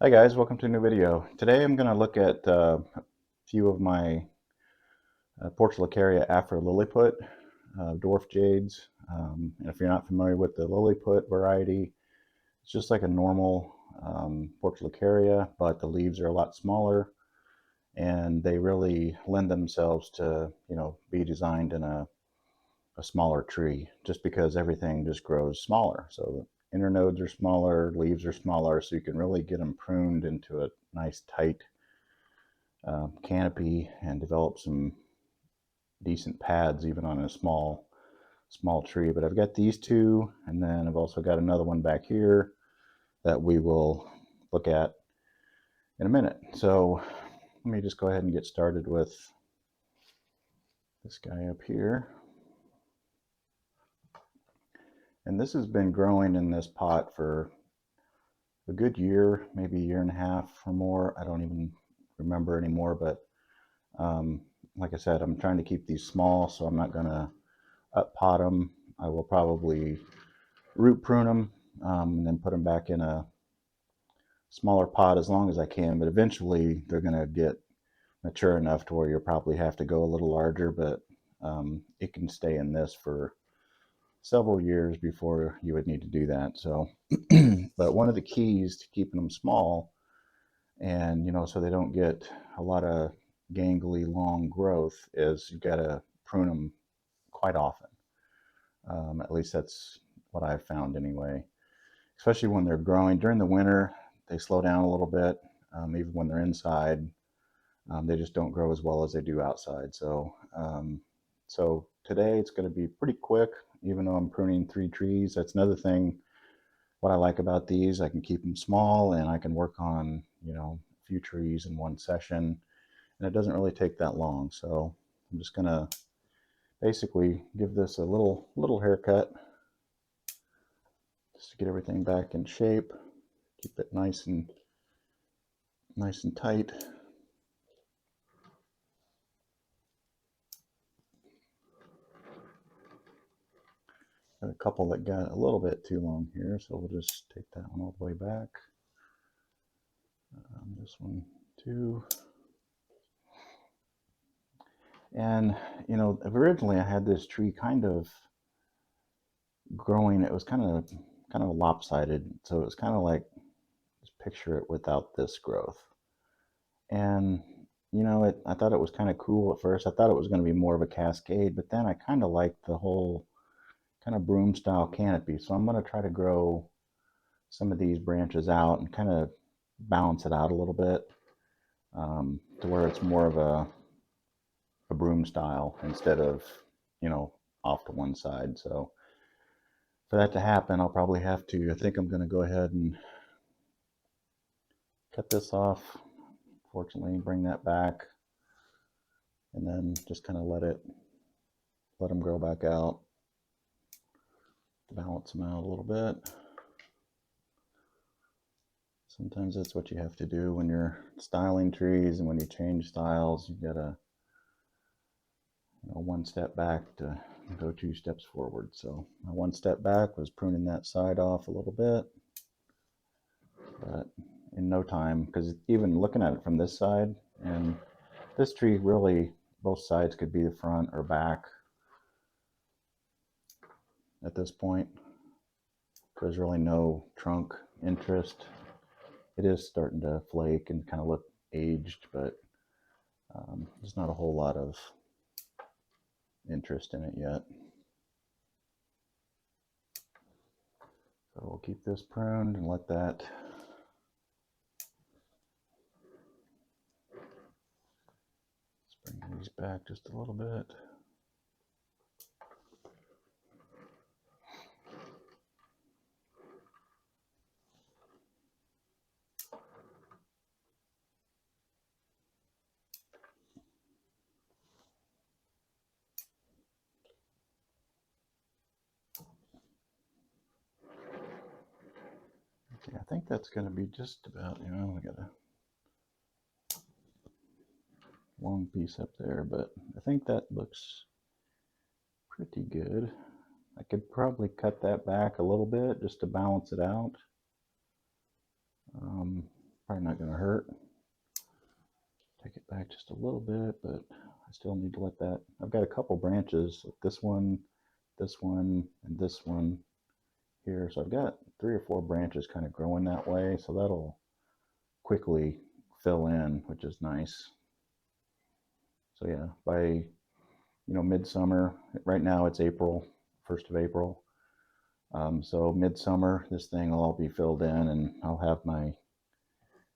Hi guys, welcome to a new video. Today I'm going to look at a few of my portulacaria afra lilliput, dwarf jades. And if you're not familiar with the lilliput variety, it's just like a normal portulacaria, but the leaves are a lot smaller and they really lend themselves to, be designed in a smaller tree just because everything just grows smaller. So the internodes are smaller, leaves are smaller, so you can really get them pruned into a nice tight canopy and develop some decent pads even on a small tree. But I've got these two, and then I've also got another one back here that we will look at in a minute. So let me just go ahead and get started with this guy up here. And this has been growing in this pot for a good year, maybe a year and a half or more. I don't even remember anymore, but like I said, I'm trying to keep these small, so I'm not going to up pot them. I will probably root prune them and then put them back in a smaller pot as long as I can, but eventually they're going to get mature enough to where you'll probably have to go a little larger, but it can stay in this for several years before you would need to do that. So, but one of the keys to keeping them small and, so they don't get a lot of gangly long growth is you got to prune them quite often. At least that's what I've found anyway. Especially when they're growing during the winter, they slow down a little bit. Even when they're inside, they just don't grow as well as they do outside. So today it's going to be pretty quick, even though I'm pruning 3 trees. That's another thing. What I like about these, I can keep them small and I can work on, a few trees in one session, and it doesn't really take that long. So I'm just going to basically give this a little haircut just to get everything back in shape, keep it nice and tight. Got a couple that got a little bit too long here, so we'll just take that one all the way back. This one too. And originally I had this tree kind of growing. It was kind of lopsided, so it was kind of like, just picture it without this growth. And I thought it was kind of cool at first. I thought it was going to be more of a cascade, but then I kind of liked the whole kind of broom style canopy. So I'm going to try to grow some of these branches out and kind of balance it out a little bit, to where it's more of a broom style instead of, off to one side. So for that to happen, I'll probably have to, I think I'm going to go ahead and cut this off, fortunately, bring that back, and then just kind of let them grow back out, balance them out a little bit. Sometimes that's what you have to do when you're styling trees, and when you change styles, you gotta, one step back to go 2 steps forward. So my 1 step back was pruning that side off a little bit, but in no time, because even looking at it from this side, and this tree really, both sides could be the front or back at this point. There's really no trunk interest. It is starting to flake and kind of look aged, but there's not a whole lot of interest in it yet. So we'll keep this pruned and let that bring these back just a little bit. Okay, I think that's going to be just about, we got a long piece up there, but I think that looks pretty good. I could probably cut that back a little bit just to balance it out. probably not going to hurt. Take it back just a little bit, but I still need to let that. I've got a couple branches, this one, and this one here. So I've got 3 or 4 branches kind of growing that way. So that'll quickly fill in, which is nice. So yeah, by midsummer, right now it's April, 1st of April. So midsummer, this thing will all be filled in, and I'll have my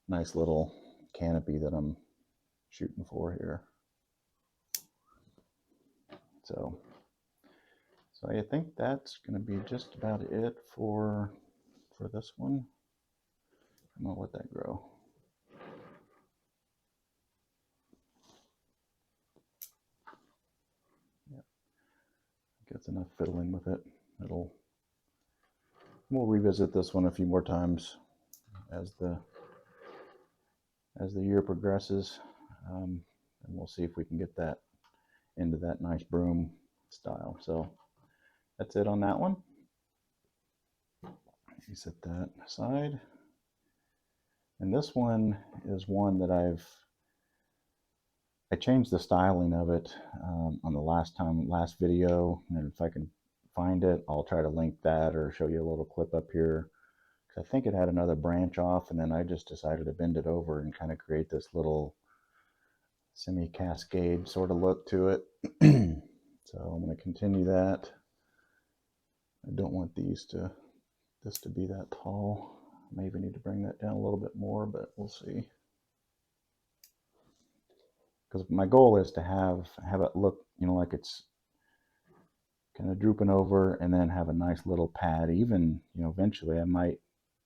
nice little canopy that I'm shooting for here. So I think that's going to be just about it for this one. I'm going to let that grow. Yeah, gets enough fiddling with it. We'll revisit this one a few more times as the year progresses, and we'll see if we can get that into that nice broom style. So that's it on that one. You set that aside. And this one is one that I changed the styling of it on the last video, and if I can find it, I'll try to link that or show you a little clip up here. I think it had another branch off, and then I just decided to bend it over and kind of create this little semi-cascade sort of look to it. So I'm going to continue that. I don't want this to be that tall. Maybe need to bring that down a little bit more, but we'll see. Because my goal is to have it look, like it's kind of drooping over, and then have a nice little pad. Even, eventually I might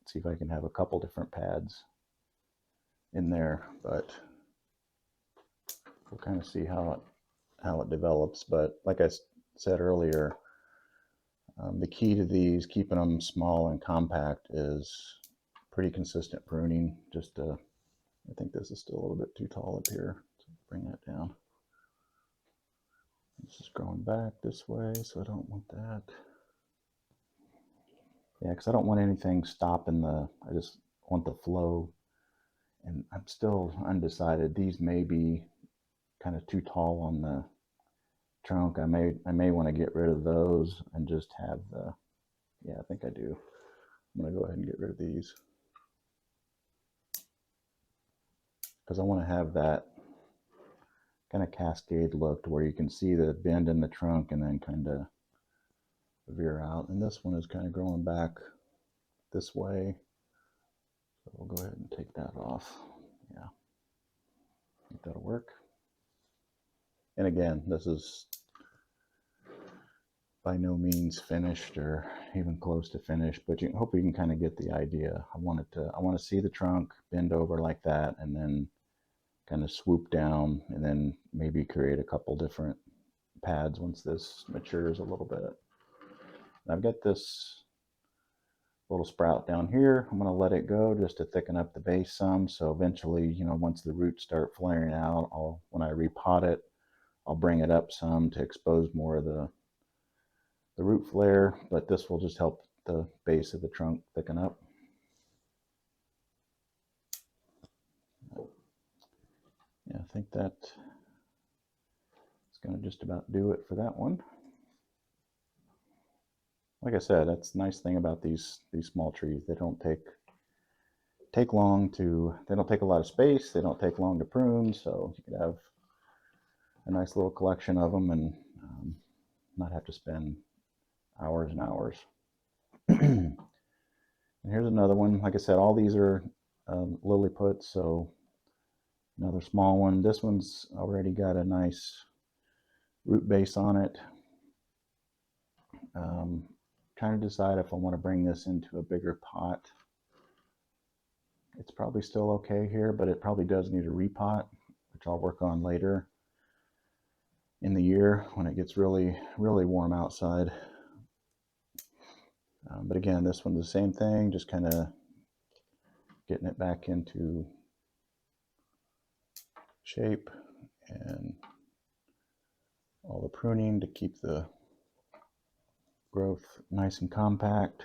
see if I can have a couple different pads in there, but we'll kind of see how it develops. But like I said earlier, the key to these, keeping them small and compact, is pretty consistent pruning. I think this is still a little bit too tall up here, so bring that down. This is growing back this way, so I don't want that. Yeah, because I don't want anything stopping I just want the flow. And I'm still undecided. These may be kind of too tall on the trunk. I may want to get rid of those and just have yeah, I think I do. I'm going to go ahead and get rid of these, because I want to have that kind of cascade look to where you can see the bend in the trunk and then kind of veer out. And this one is kind of growing back this way, so we'll go ahead and take that off. Yeah, I think that'll work. And again, this is by no means finished or even close to finished, but you hope you can kind of get the idea. I want to see the trunk bend over like that, and then kind of swoop down, and then maybe create a couple different pads once this matures a little bit. And I've got this little sprout down here. I'm going to let it go just to thicken up the base some. So eventually, once the roots start flaring out, when I repot it, I'll bring it up some to expose more of the root flare, but this will just help the base of the trunk thicken up. Yeah, I think that's going to just about do it for that one. Like I said, that's the nice thing about these small trees. They don't take long to, they don't take a lot of space. They don't take long to prune, so you could have a nice little collection of them and not have to spend hours and hours. And here's another one. Like I said, all these are lilliputs, so another small one. This one's already got a nice root base on it. Trying to decide if I want to bring this into a bigger pot. It's probably still okay here, but it probably does need a repot, which I'll work on later in the year when it gets really, really warm outside. But again, this one's the same thing, just kind of getting it back into shape and all the pruning to keep the growth nice and compact.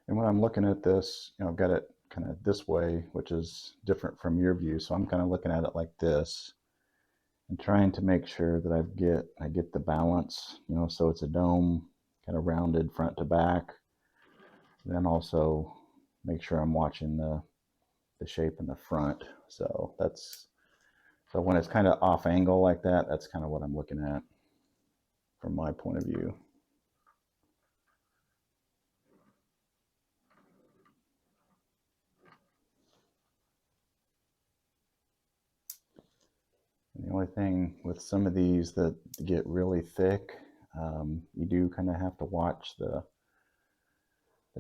And when I'm looking at this, I've got it kind of this way, which is different from your view. So I'm kind of looking at it like this and trying to make sure that I get the balance, so it's a dome, kind of rounded front to back. Then also make sure I'm watching the shape in the front. So when it's kind of off angle like that, that's kind of what I'm looking at from my point of view. And the only thing with some of these that get really thick, you do kind of have to watch that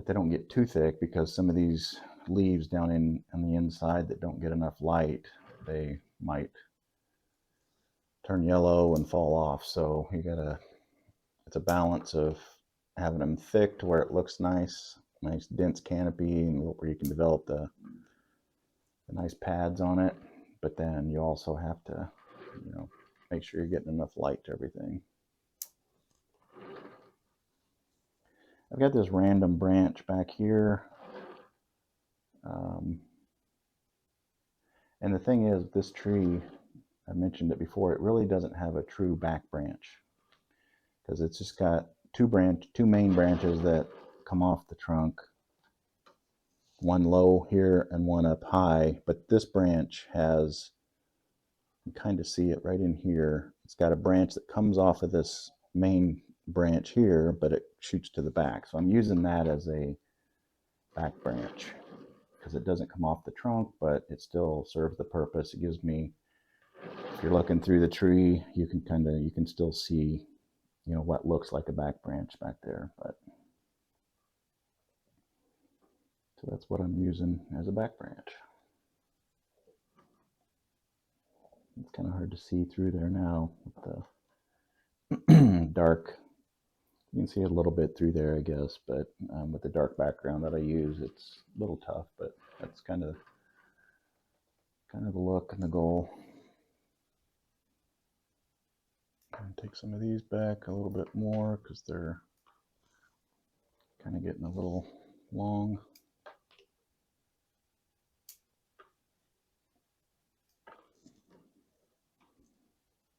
they don't get too thick, because some of these leaves down on the inside that don't get enough light, they might turn yellow and fall off. So it's a balance of having them thick to where it looks nice dense canopy, and where you can develop the nice pads on it. But then you also have to, make sure you're getting enough light to everything. I've got this random branch back here. And the thing is, this tree, I mentioned it before, it really doesn't have a true back branch, because it's just got two main branches that come off the trunk, one low here and one up high. But this branch has, you can kind of see it right in here, it's got a branch that comes off of this main branch here, but it shoots to the back. So I'm using that as a back branch, because it doesn't come off the trunk, but it still serves the purpose. It gives me, if you're looking through the tree, you can still see, what looks like a back branch back there. But so that's what I'm using as a back branch. It's kind of hard to see through there now with the dark. You can see a little bit through there, I guess, but with the dark background that I use, it's a little tough. But that's kind of the look and the goal. Take some of these back a little bit more, because they're kind of getting a little long.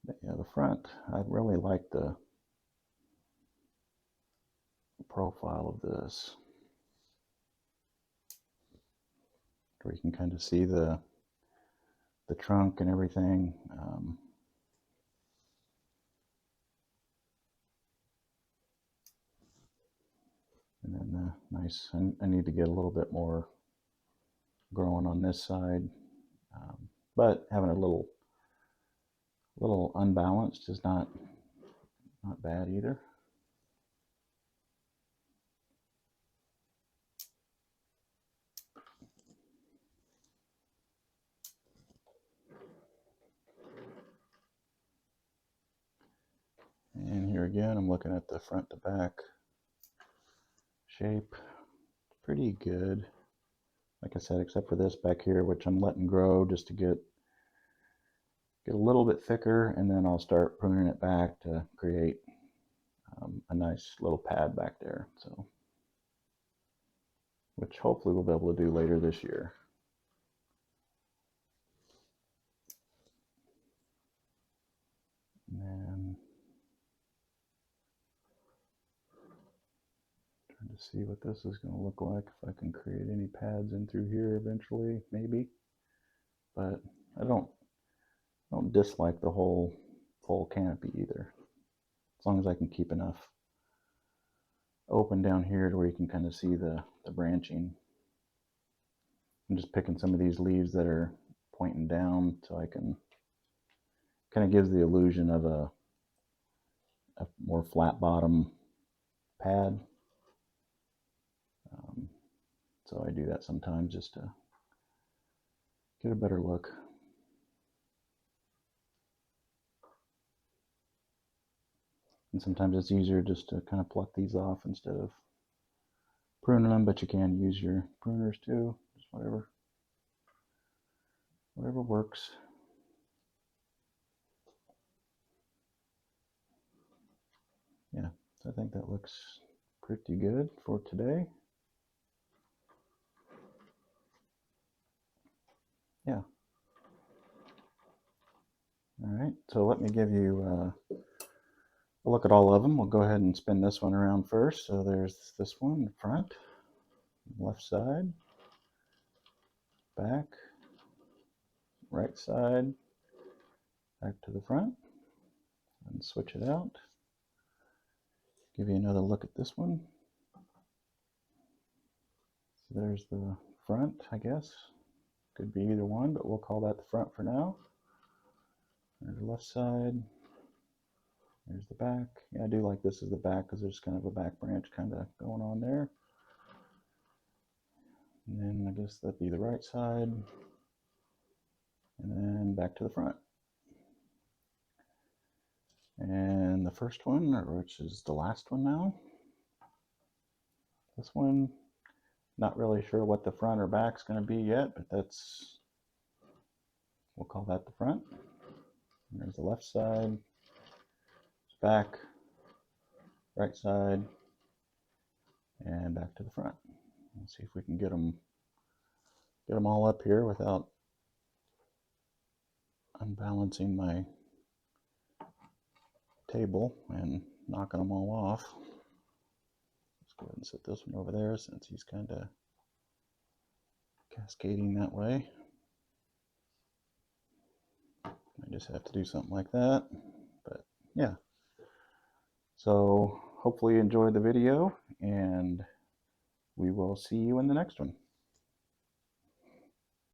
But yeah, the front, I really like the profile of this, where you can kind of see the trunk and everything. And then nice, I need to get a little bit more growing on this side, but having a little unbalanced is not bad either. And here again, I'm looking at the front to back shape. Pretty good, like I said, except for this back here, which I'm letting grow just to get a little bit thicker, and then I'll start pruning it back to create a nice little pad back there. So, which hopefully we'll be able to do later this year. And then trying to see what this is going to look like, if I can create any pads in through here eventually, maybe. But I don't dislike the whole full canopy either, as long as I can keep enough open down here to where you can kind of see the branching. I'm just picking some of these leaves that are pointing down, so I can kind of gives the illusion of a more flat bottom pad. So I do that sometimes just to get a better look. And sometimes it's easier just to kind of pluck these off instead of pruning them, but you can use your pruners too, just whatever works. Yeah, so I think that looks pretty good for today. yeah. All right, so let me give you a look at all of them. We'll go ahead and spin this one around first. So there's this one, front, left side, back, right side, back to the front, and switch it out. Give you another look at this one. So there's the front, I guess. Could be either one, but we'll call that the front for now. There's the left side. There's the back. Yeah, I do like this as the back because there's kind of a back branch kind of going on there. And then I guess that'd be the right side. And then back to the front. And the first one, which is the last one now. This one, not really sure what the front or back's going to be yet, but we'll call that the front. And there's the left side, back, right side, and back to the front. Let's see if we can get them all up here without unbalancing my table and knocking them all off. Let's go ahead and set this one over there since he's kind of cascading that way. I just have to do something like that, but yeah. So hopefully you enjoyed the video, and we will see you in the next one.